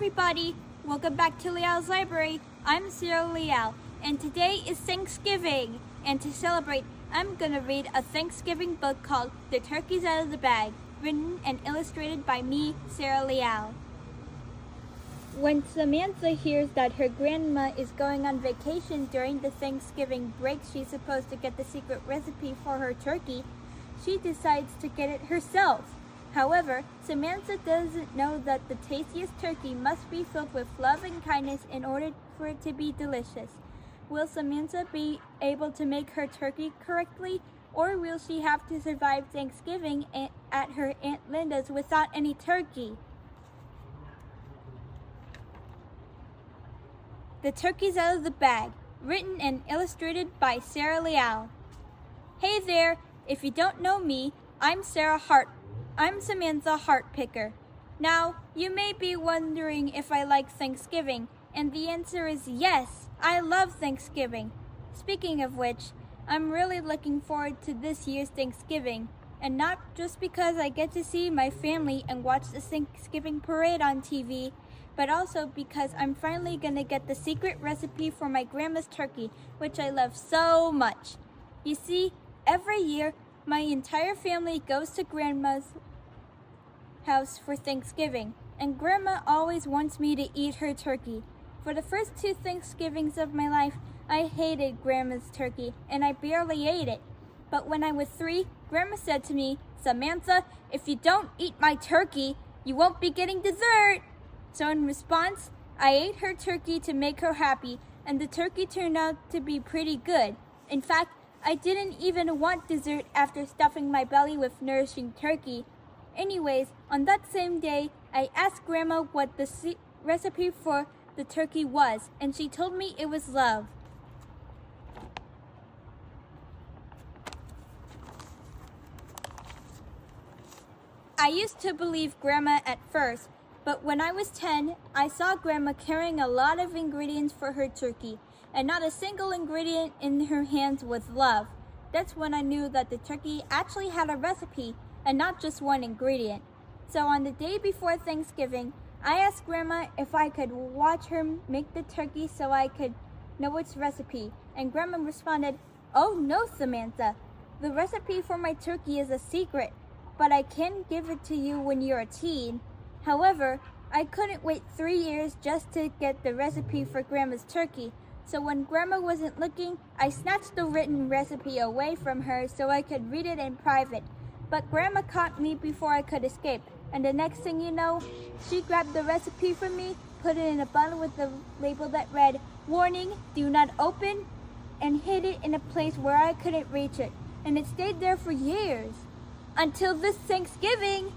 everybody! Welcome back to Liao's Library. I'm Sarah Liao, and today is Thanksgiving. And to celebrate, I'm gonna read a Thanksgiving book called The Turkey's Out of the Bag, written and illustrated by me, Sarah Liao. When Samantha hears that her grandma is going on vacation during the Thanksgiving break, she's supposed to get the secret recipe for her turkey. She decides to get it herself. However, Samantha doesn't know that the tastiest turkey must be filled with love and kindness in order for it to be delicious. Will Samantha be able to make her turkey correctly, or will she have to survive Thanksgiving at her Aunt Linda's without any turkey? The Turkey's Out of the Bag, written and illustrated by Sarah Liao. Hey there, if you don't know me, I'm Samantha Hartpicker. Now, you may be wondering if I like Thanksgiving, and the answer is yes, I love Thanksgiving. Speaking of which, I'm really looking forward to this year's Thanksgiving, and not just because I get to see my family and watch the Thanksgiving parade on TV, but also because I'm finally gonna get the secret recipe for my grandma's turkey, which I love so much. You see, every year, my entire family goes to Grandma's house for Thanksgiving, and Grandma always wants me to eat her turkey. For the first 2 Thanksgivings of my life, I hated Grandma's turkey, and I barely ate it. But when I was 3, Grandma said to me, "Samantha, if you don't eat my turkey, you won't be getting dessert." So in response, I ate her turkey to make her happy, and the turkey turned out to be pretty good. In fact, I didn't even want dessert after stuffing my belly with nourishing turkey. Anyways, on that same day, I asked Grandma what the recipe for the turkey was, and she told me it was love. I used to believe Grandma at first, but when I was 10, I saw Grandma carrying a lot of ingredients for her turkey, and not a single ingredient in her hands was love. That's when I knew that the turkey actually had a recipe and not just one ingredient. So on the day before Thanksgiving, I asked Grandma if I could watch her make the turkey so I could know its recipe, and Grandma responded, "Oh no, Samantha, the recipe for my turkey is a secret, but I can give it to you when you're a teen." However, I couldn't wait 3 years just to get the recipe for Grandma's turkey. So when Grandma wasn't looking, I snatched the written recipe away from her so I could read it in private. But Grandma caught me before I could escape, and the next thing you know, she grabbed the recipe from me, put it in a bottle with the label that read, "Warning, do not open," and hid it in a place where I couldn't reach it. And it stayed there for years. Until this Thanksgiving!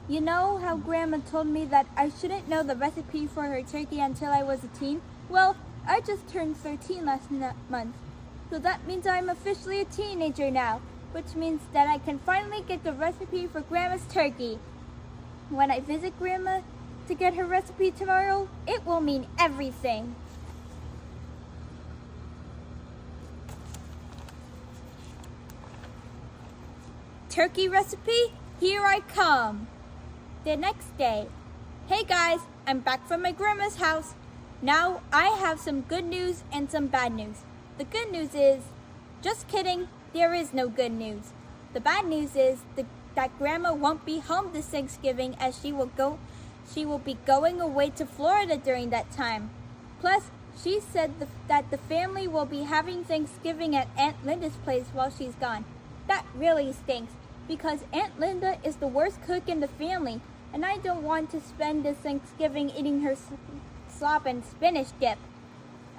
You know how Grandma told me that I shouldn't know the recipe for her turkey until I was a teen? Well, I just turned 13 last month, so that means I'm officially a teenager now, which means that I can finally get the recipe for Grandma's turkey. When I visit Grandma to get her recipe tomorrow, it will mean everything. Turkey recipe, here I come. The next day, hey guys, I'm back from my grandma's house. Now I have some good news and some bad news. The good news is, just kidding, there is no good news. The bad news is that Grandma won't be home this Thanksgiving as she will be going away to Florida during that time. Plus, she said that the family will be having Thanksgiving at Aunt Linda's place while she's gone. That really stinks, because Aunt Linda is the worst cook in the family, and I don't want to spend this Thanksgiving eating her slop and spinach dip.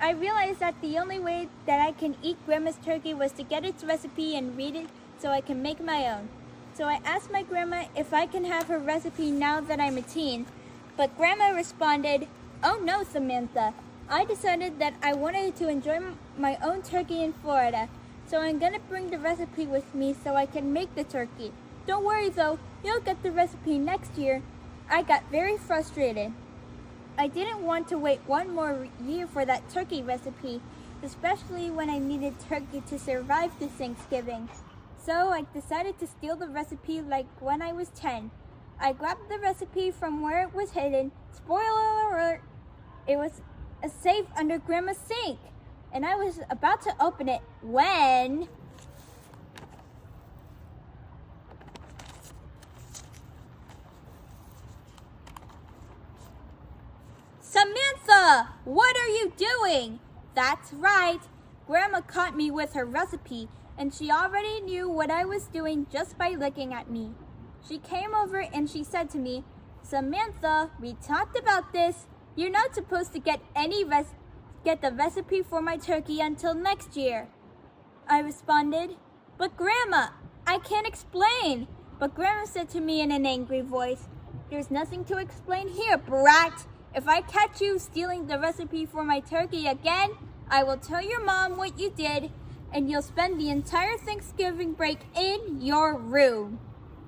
I realized that the only way that I can eat Grandma's turkey was to get its recipe and read it so I can make my own. So I asked my grandma if I can have her recipe now that I'm a teen, but Grandma responded, "Oh no, Samantha, I decided that I wanted to enjoy my own turkey in Florida, so I'm gonna bring the recipe with me so I can make the turkey. Don't worry though, you'll get the recipe next year." I got very frustrated. I didn't want to wait 1 more year for that turkey recipe, especially when I needed turkey to survive this Thanksgiving. So I decided to steal the recipe like when I was 10. I grabbed the recipe from where it was hidden Spoiler alert, it was a safe under Grandma's sink, and I was about to open it when... Samantha, what are you doing? That's right. Grandma caught me with her recipe, and she already knew what I was doing just by looking at me. She came over and she said to me, Samantha, we talked about this. You're not supposed to get the recipe for my turkey until next year. I responded, but Grandma, I can't explain. But Grandma said to me in an angry voice, there's nothing to explain here, brat. If I catch you stealing the recipe for my turkey again, I will tell your mom what you did, and you'll spend the entire Thanksgiving break in your room.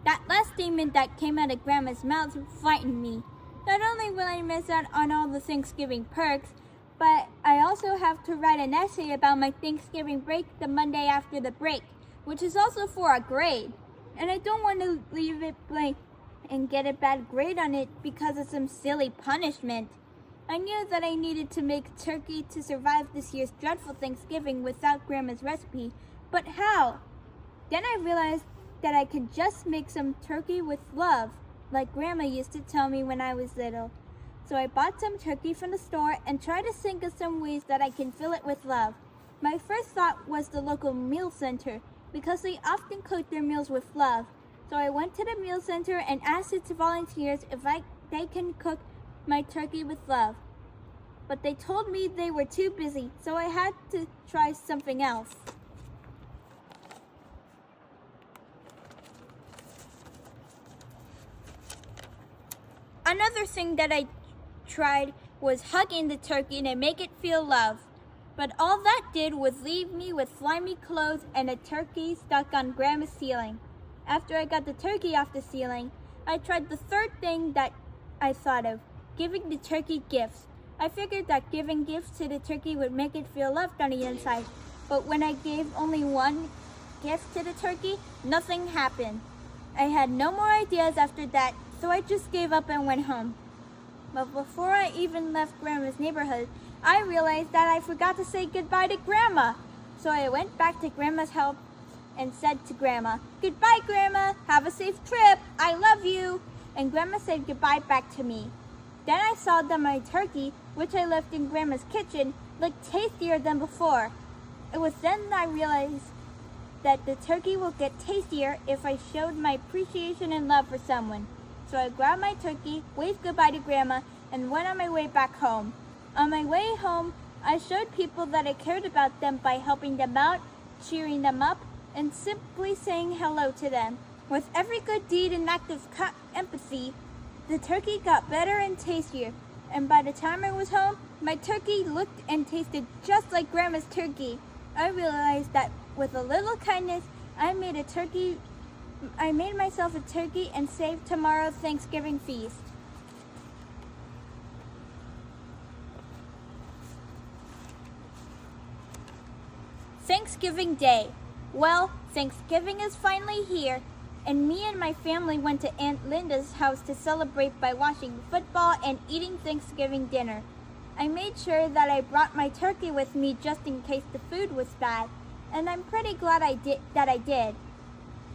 That last statement that came out of Grandma's mouth frightened me. Not only will I miss out on all the Thanksgiving perks, but I also have to write an essay about my Thanksgiving break the Monday after the break, which is also for a grade. And I don't want to leave it blank and get a bad grade on it because of some silly punishment. I knew that I needed to make turkey to survive this year's dreadful Thanksgiving without Grandma's recipe, but how? Then I realized that I could just make some turkey with love, like Grandma used to tell me when I was little. So I bought some turkey from the store and tried to think of some ways that I can fill it with love. My first thought was the local meal center, because they often cook their meals with love. So I went to the meal center and asked its volunteers if they can cook my turkey with love. But they told me they were too busy, so I had to try something else. Another thing that I tried was hugging the turkey to make it feel love. But all that did was leave me with slimy clothes and a turkey stuck on Grandma's ceiling. After I got the turkey off the ceiling, I tried the third thing that I thought of, giving the turkey gifts. I figured that giving gifts to the turkey would make it feel loved on the inside. But when I gave only one gift to the turkey, nothing happened. I had no more ideas after that, so I just gave up and went home. But before I even left Grandma's neighborhood, I realized that I forgot to say goodbye to Grandma. So I went back to Grandma's house and said to Grandma, goodbye, Grandma, have a safe trip, I love you. And Grandma said goodbye back to me. Then I saw that my turkey, which I left in Grandma's kitchen, looked tastier than before. It was then I realized that the turkey will get tastier if I showed my appreciation and love for someone. So I grabbed my turkey, waved goodbye to Grandma, and went on my way back home. On my way home, I showed people that I cared about them by helping them out, cheering them up, and simply saying hello to them. With every good deed and act of empathy, the turkey got better and tastier, and by the time I was home, my turkey looked and tasted just like Grandma's turkey. I realized that with a little kindness, I made myself a turkey and saved tomorrow's Thanksgiving feast. Thanksgiving Day. Well, Thanksgiving is finally here, and me and my family went to Aunt Linda's house to celebrate by watching football and eating Thanksgiving dinner. I made sure that I brought my turkey with me just in case the food was bad, and I'm pretty glad I did.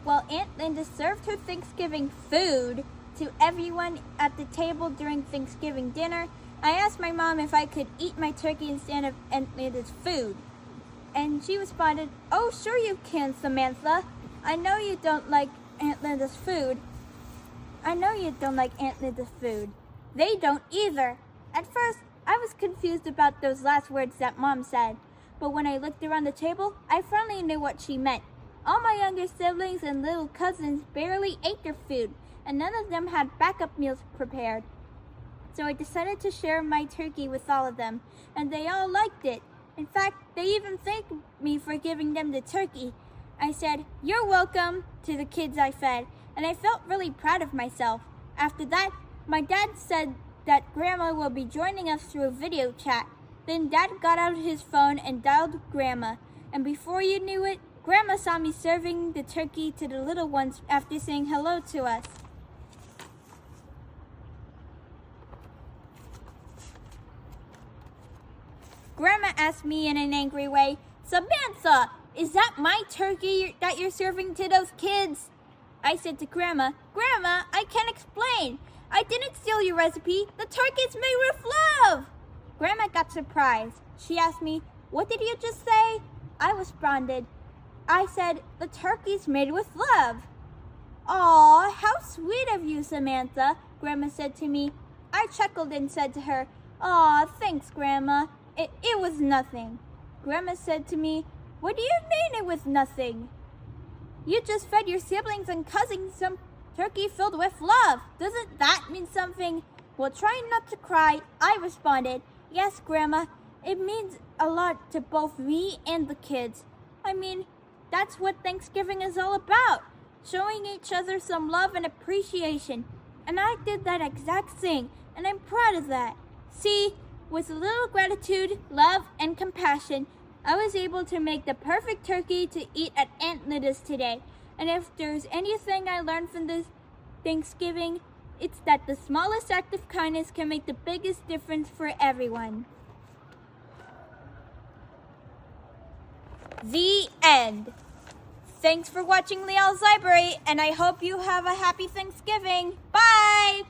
While Aunt Linda served her Thanksgiving food to everyone at the table during Thanksgiving dinner, I asked my mom if I could eat my turkey instead of Aunt Linda's food. And she responded, "Oh, sure you can, Samantha. I know you don't like Aunt Linda's food. They don't either." At first, I was confused about those last words that Mom said. But when I looked around the table, I finally knew what she meant. All my younger siblings and little cousins barely ate their food, and none of them had backup meals prepared. So I decided to share my turkey with all of them, and they all liked it. In fact, they even thanked me for giving them the turkey. I said, "You're welcome," to the kids I fed, and I felt really proud of myself. After that, my dad said that Grandma will be joining us through a video chat. Then Dad got out his phone and dialed Grandma, and before you knew it, Grandma saw me serving the turkey to the little ones after saying hello to us. Grandma asked me in an angry way, "Samantha, is that my turkey that you're serving to those kids?" I said to Grandma, "Grandma, I can't explain. I didn't steal your recipe. The turkey's made with love." Grandma got surprised. She asked me, "What did you just say?" I responded, I said, "The turkey's made with love." "Aw, how sweet of you, Samantha," Grandma said to me. I chuckled and said to her, "Aw, thanks, Grandma. It was nothing." Grandma said to me, "What do you mean it was nothing? You just fed your siblings and cousins some turkey filled with love. Doesn't that mean something?" Well, trying not to cry, I responded, "Yes, Grandma, it means a lot to both me and the kids. I mean, that's what Thanksgiving is all about, showing each other some love and appreciation. And I did that exact thing, and I'm proud of that. See, with a little gratitude, love, and compassion, I was able to make the perfect turkey to eat at Aunt Lyda's today. And if there's anything I learned from this Thanksgiving, it's that the smallest act of kindness can make the biggest difference for everyone." The end. Thanks for watching Leal's Library, and I hope you have a happy Thanksgiving. Bye!